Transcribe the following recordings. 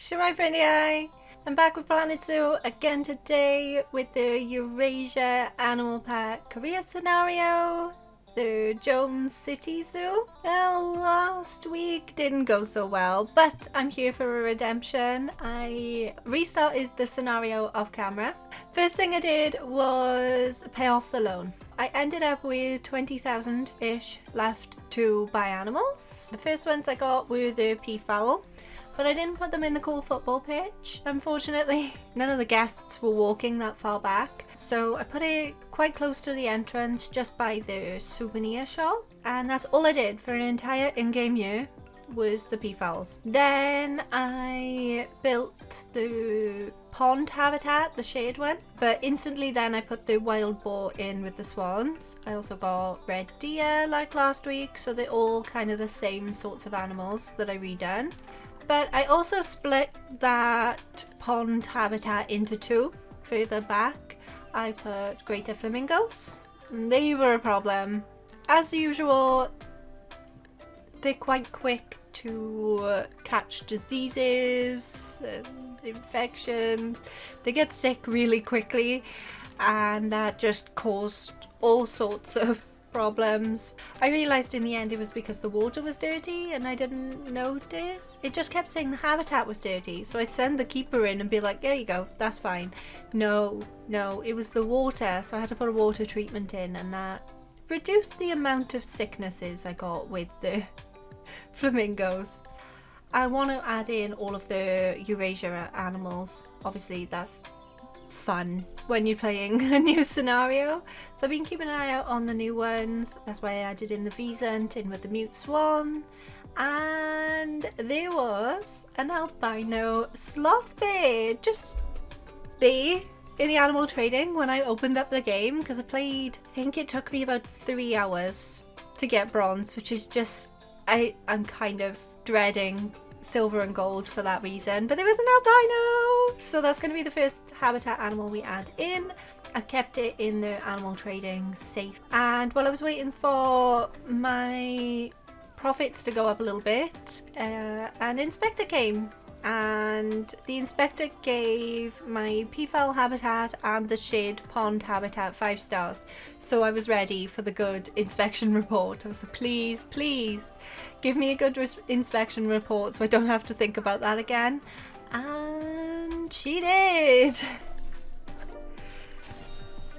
Shwmae Ffrindiau! I'm back with Planet Zoo again today with the Eurasia Animal Pack Korea scenario, the Jones City Zoo. Well, last week didn't go so well, but I'm here for a redemption. I restarted the scenario off camera. First thing I did was pay off the loan. I ended up with 20,000-ish left to buy animals. The first ones I got were the peafowl, but I didn't put them in the cool football pitch, unfortunately. None of the guests were walking that far back, so I put it quite close to the entrance just by the souvenir shop, and that's all I did for an entire in-game year was the peafowls. Then I built the pond habitat, the shade one, but instantly then I put the wild boar in with the swans. I also got red deer like last week, so they're all kind of the same sorts of animals that I redone. But I also split that pond habitat into two. Further back I put greater flamingos, and they were a problem. As usual, they're quite quick to catch diseases and infections. They get sick really quickly, and that just caused all sorts of problems. I realised in the end it was because the water was dirty and I didn't notice. It just kept saying the habitat was dirty, so I'd send the keeper in and be like, there you go, that's fine. No, it was the water, so I had to put a water treatment in, and that reduced the amount of sicknesses I got with the flamingos. I want to add in all of the Eurasia animals. Obviously that's fun when you're playing a new scenario, so I've been keeping an eye out on the new ones. That's why I added in the Wisent in with the Mute Swan, and there was an Albino Sloth Bear just there in the animal trading when I opened up the game, because I think it took me about 3 hours to get bronze, which is just, I'm kind of dreading silver and gold for that reason. But there was an albino, so that's going to be the first habitat animal we add in. I kept it in the animal trading safe, and while I was waiting for my profits to go up a little bit, an inspector came, and the inspector gave my peafowl habitat and the shade pond habitat 5 stars. So I was ready for the good inspection report. I was like, please give me a good inspection report so I don't have to think about that again. And she did.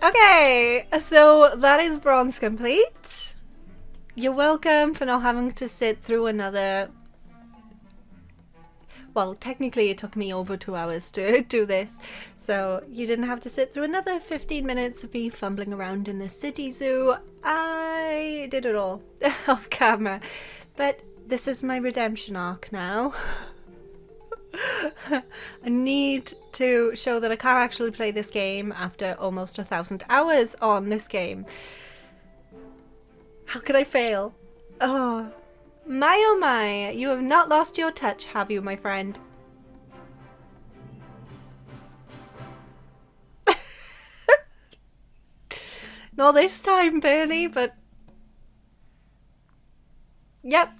Okay, so that is bronze complete. You're welcome for not having to sit through another... Well, technically it took me over 2 hours to do this, so you didn't have to sit through another 15 minutes of me fumbling around in the city zoo. I did it all off camera, but this is my redemption arc now. I need to show that I can actually play this game after almost 1,000 hours on this game. How could I fail? Oh my, you have not lost your touch, have you, my friend? Not this time, Bernie, but... Yep.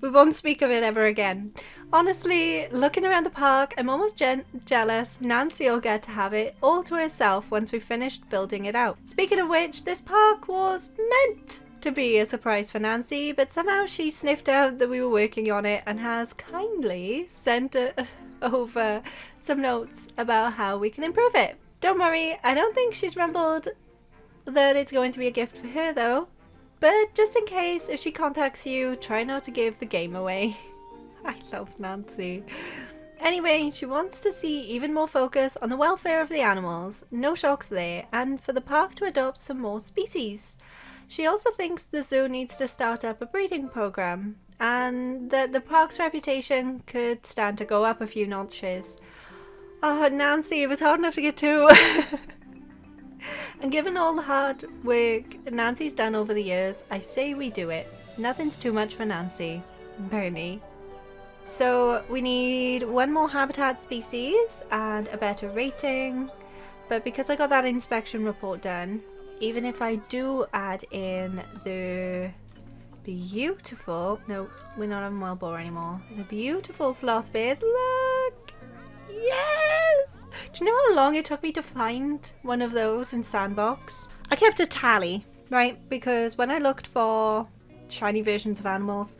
We won't speak of it ever again. Honestly, looking around the park, I'm almost jealous Nancy will get to have it all to herself once we've finished building it out. Speaking of which, this park was meant to be a surprise for Nancy, but somehow she sniffed out that we were working on it and has kindly sent over some notes about how we can improve it. Don't worry, I don't think she's rumbled that it's going to be a gift for her though, but just in case, if she contacts you, try not to give the game away. I love Nancy. Anyway, she wants to see even more focus on the welfare of the animals, no shocks there, and for the park to adopt some more species. She also thinks the zoo needs to start up a breeding program, and that the park's reputation could stand to go up a few notches. Oh, Nancy, it was hard enough to get to. And given all the hard work Nancy's done over the years, I say we do it. Nothing's too much for Nancy. Bernie. So we need one more habitat species and a better rating, but because I got that inspection report done, even if I do add in the beautiful, no, we're not having wild boar anymore. The beautiful sloth bears, look! Yes! Do you know how long it took me to find one of those in Sandbox? I kept a tally, right? Because when I looked for shiny versions of animals,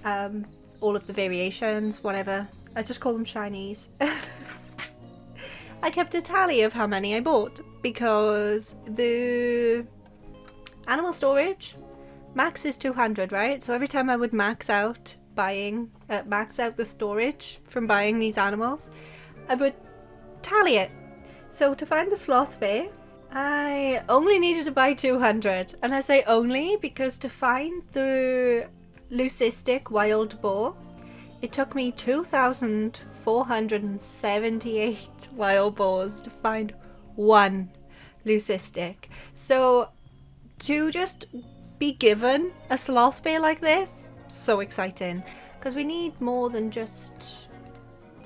all of the variations, whatever, I just call them shinies. I kept a tally of how many I bought because the animal storage max is 200, right? So every time I would max out the storage from buying these animals, I would tally it. So to find the sloth bear, I only needed to buy 200. And I say only because to find the leucistic wild boar, it took me 2,478 wild boars to find one leucistic. So to just be given a sloth bear like this, so exciting, because we need more than just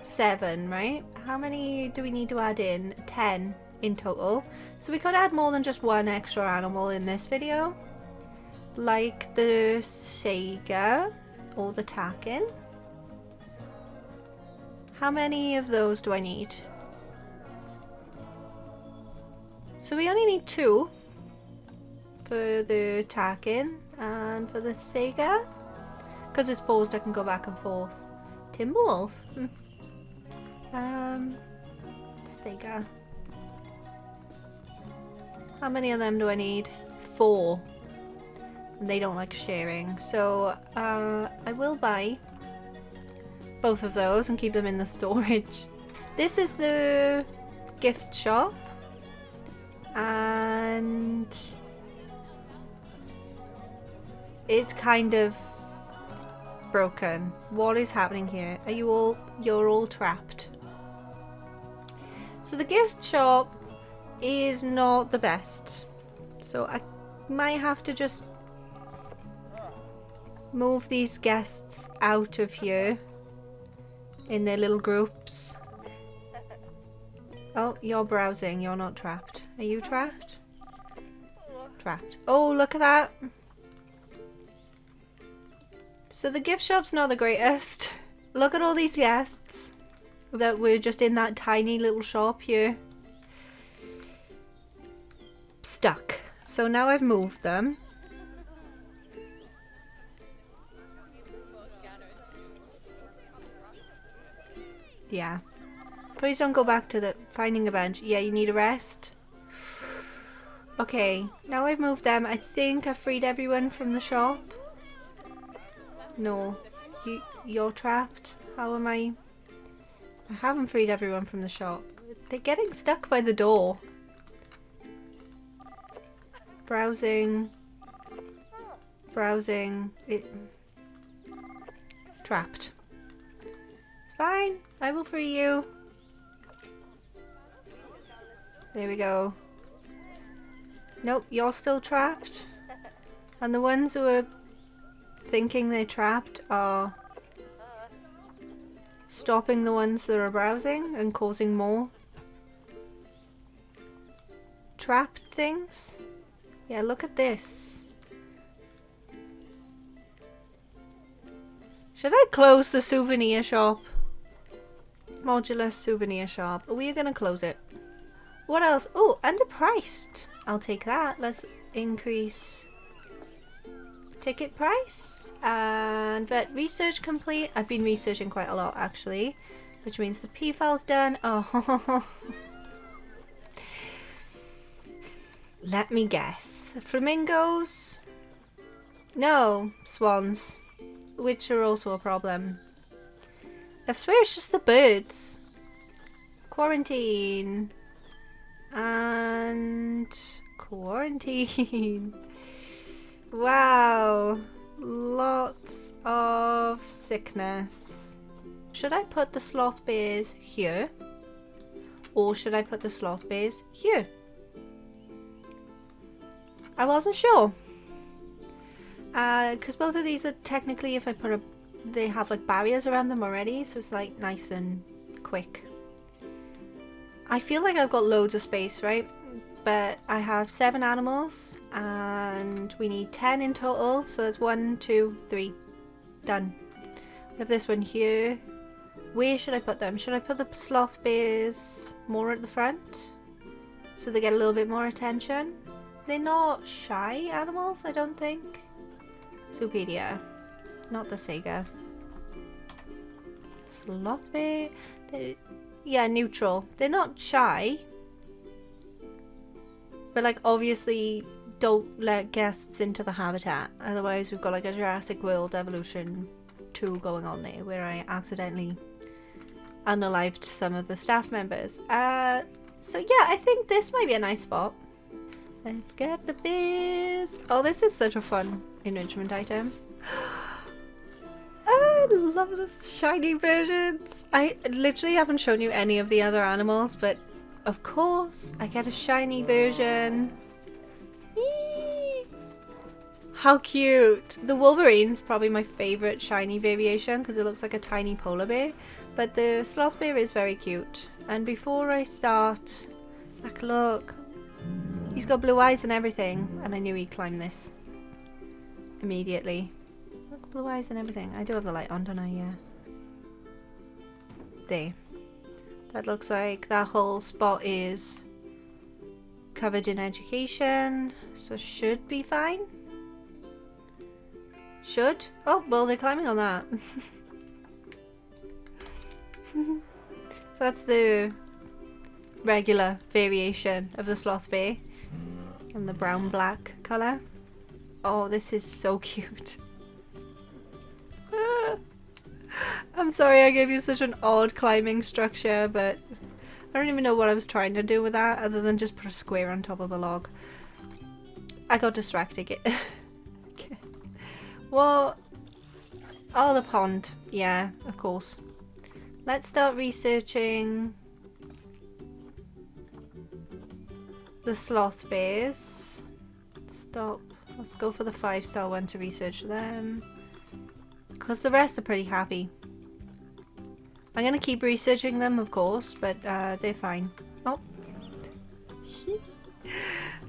7, right? How many do we need to add in? 10 in total, so we could add more than just one extra animal in this video, like the Saiga or the Takin. How many of those do I need? So we only need 2 for the Takin and for the Saiga. Because it's paused, I can go back and forth. Timberwolf. Saiga. How many of them do I need? 4. And they don't like sharing. So I will buy both of those and keep them in the storage. This is the gift shop. And it's kind of broken. What is happening here? Are you all, you're all trapped. So the gift shop is not the best. So I might have to just move these guests out of here in their little groups. Oh, you're browsing. You're not trapped. Are you trapped? Trapped. Oh, look at that. So the gift shop's not the greatest. Look at all these guests that were just in that tiny little shop here. Stuck. So now I've moved them. Yeah. Please don't go back to the finding a bench. Yeah, you need a rest. Okay, now I've moved them. I think I've freed everyone from the shop. No, you're trapped. How am I? I haven't freed everyone from the shop. They're getting stuck by the door. Browsing. Browsing. Trapped. It's fine. I will free you. There we go. Nope, you're still trapped. And the ones who are thinking they're trapped are stopping the ones that are browsing and causing more trapped things. Yeah, look at this. Should I close the souvenir shop? Modular souvenir shop. We are going to close it. What else? Oh, underpriced. I'll take that. Let's increase ticket price. And vet research complete. I've been researching quite a lot actually, which means the peafowl's done. Oh. Let me guess. Flamingos? No, swans, which are also a problem. I swear it's just the birds. Quarantine. And quarantine. Wow. Lots of sickness. Should I put the sloth bears here? Or should I put the sloth bears here? I wasn't sure. Because both of these are technically, if I put they have like barriers around them already, so it's like nice and quick. I feel like I've got loads of space, right? but I have 7 animals and we need 10 in total. So that's 1, 2, 3. Done. We have this one here. Where should I put them? Should I put the sloth bears more at the front so they get a little bit more attention? They're not shy animals, I don't think. Superior. Not the Saiga. Sloth bear. Yeah, neutral. They're not shy. But like obviously don't let guests into the habitat. Otherwise we've got like a Jurassic World Evolution 2 going on there where I accidentally unalived some of the staff members. So yeah, I think this might be a nice spot. Let's get the bears. Oh, this is such a fun enrichment item. I love the shiny versions. I literally haven't shown you any of the other animals, but of course I get a shiny version. Eee! How cute. The Wolverine's probably my favourite shiny variation because it looks like a tiny polar bear. But the sloth bear is very cute. And before I start, like look, he's got blue eyes and everything. And I knew he'd climb this immediately. Look, blue eyes and everything. I do have the light on, don't I? Yeah. There. That looks like that whole spot is covered in education. So should be fine. Should? Oh, well, they're climbing on that. So that's the regular variation of the sloth bear and the brown black colour. Oh, this is so cute. I'm sorry I gave you such an odd climbing structure, but I don't even know what I was trying to do with that other than just put a square on top of a log. I got distracted. Okay. What? Oh, the pond. Yeah, of course. Let's start researching the sloth bears. Stop. Let's go for the 5-star one to research them. Because the rest are pretty happy. I'm going to keep researching them, of course, but they're fine. Oh.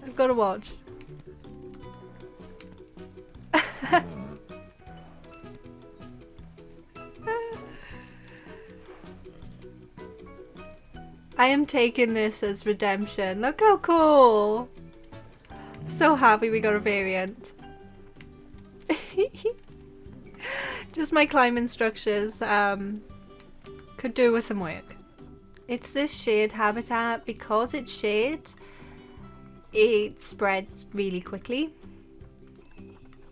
I've got to watch. I am taking this as redemption. Look how cool. So happy we got a variant. Just my climbing structures could do with some work. It's this shade habitat. Because it's shade, it spreads really quickly.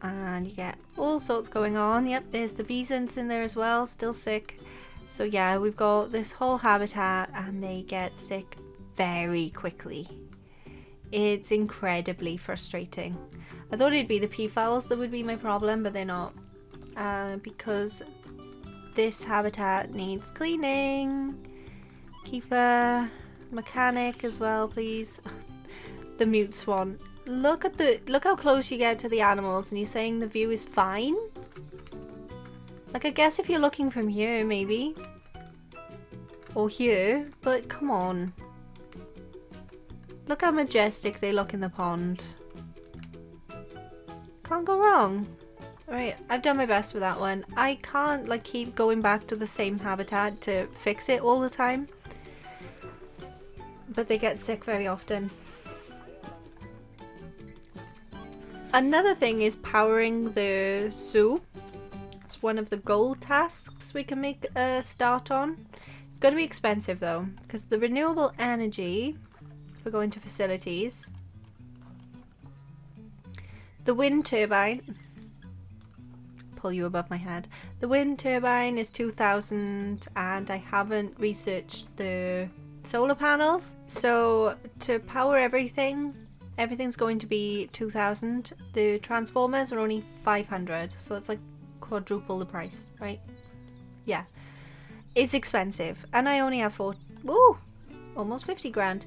And you get all sorts going on. Yep, there's the Wisents in there as well, still sick. So yeah, we've got this whole habitat and they get sick very quickly. It's incredibly frustrating. I thought it'd be the peafowls that would be my problem, but they're not. Because this habitat needs cleaning. Keep a mechanic as well, please. The Mute Swan. Look how close you get to the animals and you're saying the view is fine? Like, I guess if you're looking from here, maybe. Or here, but come on. Look how majestic they look in the pond. Can't go wrong. Alright, I've done my best with that one. I can't, like, keep going back to the same habitat to fix it all the time. But they get sick very often. Another thing is powering the zoo. One of the gold tasks we can make a start on. It's going to be expensive though, because the renewable energy, if we're going to facilities, the wind turbine, pull you above my head, the wind turbine is 2,000 and I haven't researched the solar panels. So to power everything's going to be 2,000. The transformers are only 500, so it's like quadruple the price, right? Yeah, it's expensive and I only have almost 50 grand.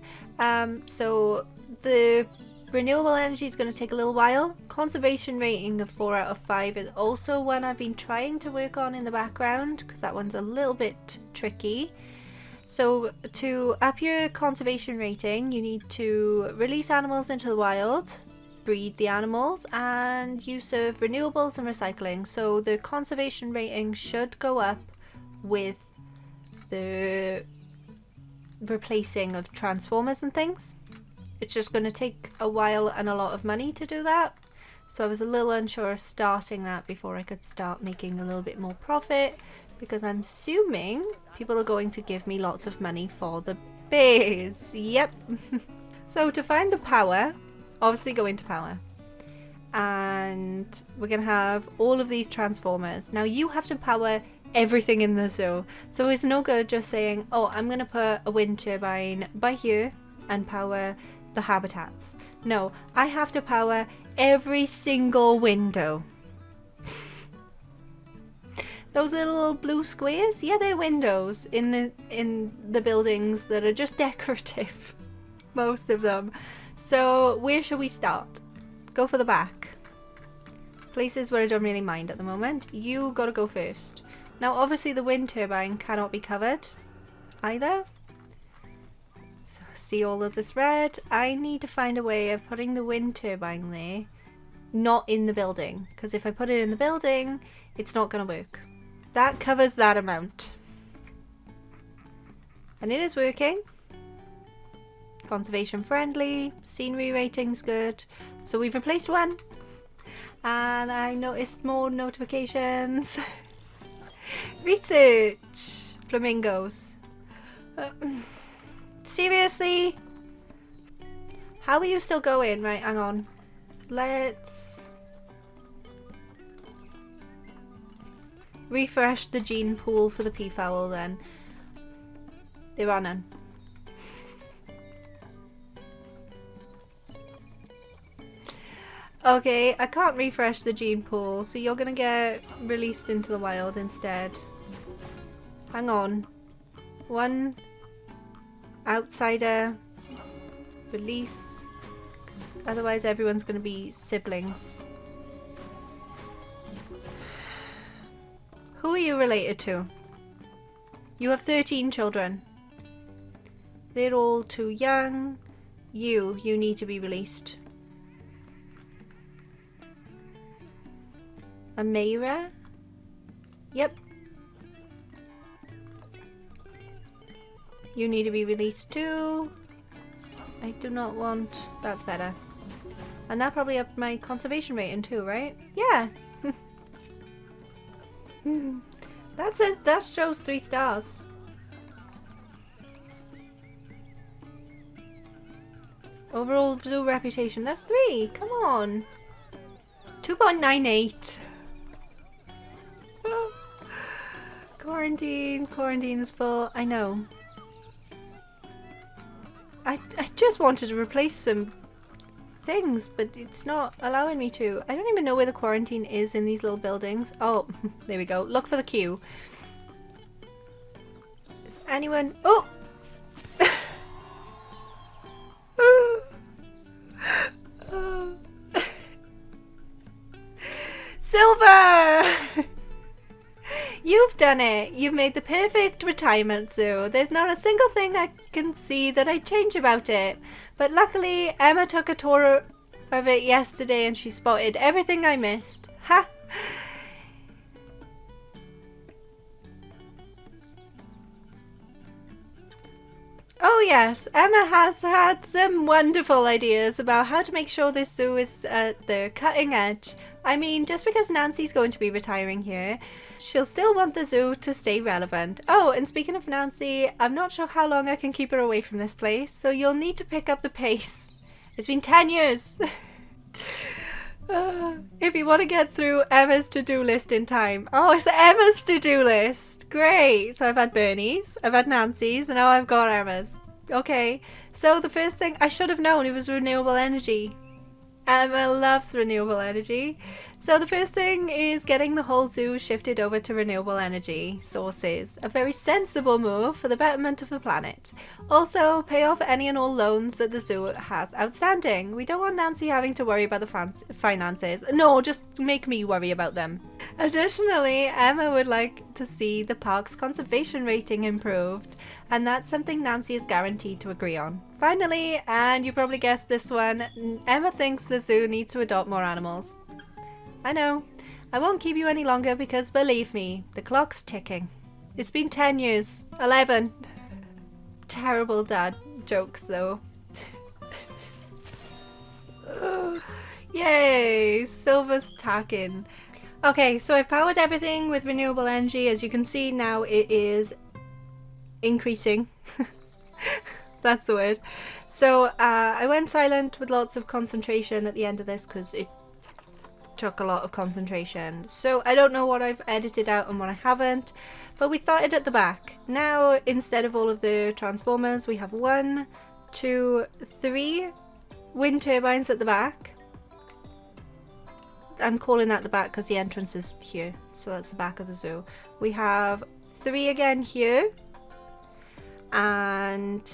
So the renewable energy is going to take a little while. Conservation rating of 4 out of 5 is also one I've been trying to work on in the background because that one's a little bit tricky. So to up your conservation rating, you need to release animals into the wild, breed the animals, and you serve renewables and recycling. So the conservation rating should go up with the replacing of transformers and things. It's just going to take a while and a lot of money to do that. So I was a little unsure of starting that before I could start making a little bit more profit, because I'm assuming people are going to give me lots of money for the bears. Yep. So to find the power, obviously go into power. And we're going to have all of these transformers. Now you have to power everything in the zoo. So it's no good just saying, oh, I'm going to put a wind turbine by here and power the habitats. No, I have to power every single window. Those little blue squares, yeah, they're windows in the buildings that are just decorative. Most of them. So where should we start? Go for the back. Places where I don't really mind at the moment. You gotta go first. Now obviously the wind turbine cannot be covered either. So see all of this red. I need to find a way of putting the wind turbine there, not in the building. Because if I put it in the building, it's not gonna work. That covers that amount. And it is working. Conservation friendly, scenery rating's good. So we've replaced one. And I noticed more notifications. Research. Flamingos. Seriously? How are you still going? Right, hang on. Let's refresh the gene pool for the peafowl then. There are none. Okay, I can't refresh the gene pool, so you're gonna get released into the wild instead. Hang on. One outsider release. Otherwise everyone's gonna be siblings. Who are you related to? You have 13 children. They're all too young. You need to be released. Amira? Yep. You need to be released too. I do not want... That's better. And that probably upped my conservation rating too, right? Yeah. That shows 3 stars. Overall zoo reputation, that's 3. Come on. 2.98. Quarantine is full. I know. I just wanted to replace some things, but it's not allowing me to. I don't even know where the quarantine is in these little buildings. Oh, there we go. Look for the queue. Is anyone... Oh! Silver! You've done it! You've made the perfect retirement zoo. There's not a single thing I can see that I'd change about it. But luckily, Emma took a tour of it yesterday and she spotted everything I missed. Ha! Oh yes, Emma has had some wonderful ideas about how to make sure this zoo is at the cutting edge. I mean, just because Nancy's going to be retiring here, she'll still want the zoo to stay relevant. Oh, and speaking of Nancy, I'm not sure how long I can keep her away from this place, so you'll need to pick up the pace. It's been 10 years. If you want to get through Emma's to-do list in time. Oh, it's Emma's to-do list. Great. So I've had Bernie's, I've had Nancy's, and now I've got Emma's. Okay. So the first thing I should have known, it was renewable energy. Emma loves renewable energy. So the first thing is getting the whole zoo shifted over to renewable energy sources. A very sensible move for the betterment of the planet. Also, pay off any and all loans that the zoo has outstanding. We don't want Nancy having to worry about the finances. No, just make me worry about them. Additionally, Emma would like to see the park's conservation rating improved. and that's something Nancy is guaranteed to agree on. Finally, and you probably guessed this one, Emma thinks the zoo needs to adopt more animals. I know. I won't keep you any longer because believe me, the clock's ticking. It's been 10 years. 11. Terrible dad jokes though. Yay! Silver's Takin. Okay, so I've powered everything with renewable energy. As you can see now, it is increasing. That's the word. So I went silent with lots of concentration at the end of this because it took a lot of concentration. So I don't know what I've edited out and what I haven't, but we started at the back. Now, instead of all of the transformers, we have 1, 2, 3 wind turbines at the back. I'm calling that the back because the entrance is here, so that's the back of the zoo. We have 3 again here, and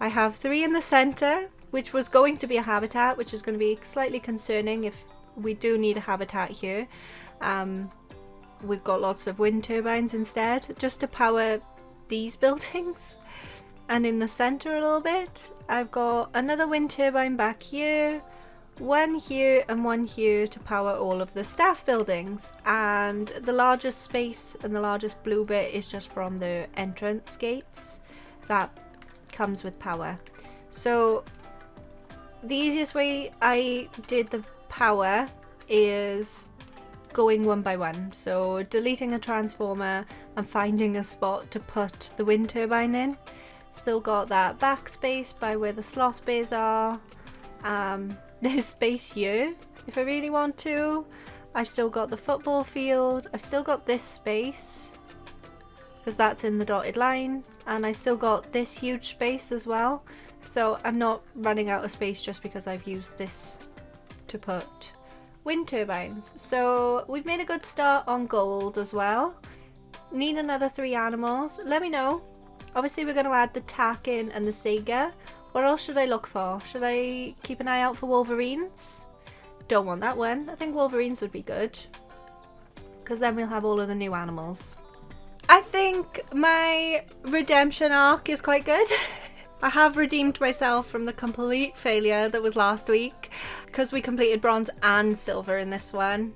I have 3 in the center, which was going to be a habitat, which is going to be slightly concerning if we do need a habitat here. We've got lots of wind turbines instead, just to power these buildings. And in the center a little bit, I've got another wind turbine back here, 1 here and 1 here to power all of the staff buildings. And the largest space and the largest blue bit is just from the entrance gates. That comes with power. So the easiest way I did the power is going one by one. So deleting a transformer and finding a spot to put the wind turbine in. Still got that backspace by where the sloth bears are. There's space here if I really want to. I've still got the football field. I've still got this space because that's in the dotted line, and I've still got this huge space as well. So I'm not running out of space just because I've used this to put wind turbines. So we've made a good start on gold as well. Need another 3 animals. Let me know. Obviously we're going to add the Takin and the Saiga. What else should I look for? Should I keep an eye out for Wolverines? Don't want that one. I think Wolverines would be good, because then we'll have all of the new animals. I think my redemption arc is quite good. I have redeemed myself from the complete failure that was last week, because we completed bronze and silver in this one.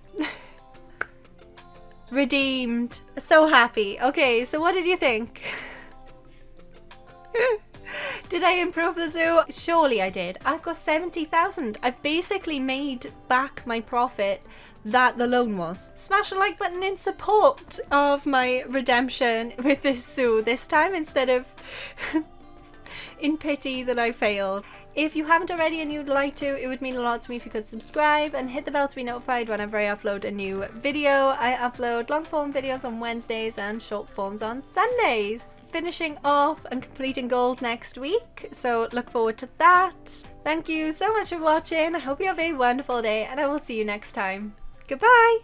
Redeemed. So happy. Okay, so what did you think? Did I improve the zoo? Surely I did. I've got 70,000. I've basically made back my profit that the loan was. Smash the like button in support of my redemption with this zoo this time, instead of in pity that I failed. If you haven't already and you'd like to, it would mean a lot to me if you could subscribe and hit the bell to be notified whenever I upload a new video. I upload long form videos on Wednesdays and short forms on Sundays. Finishing off and completing gold next week, so look forward to that. Thank you so much for watching. I hope you have a wonderful day, and I will see you next time. Goodbye!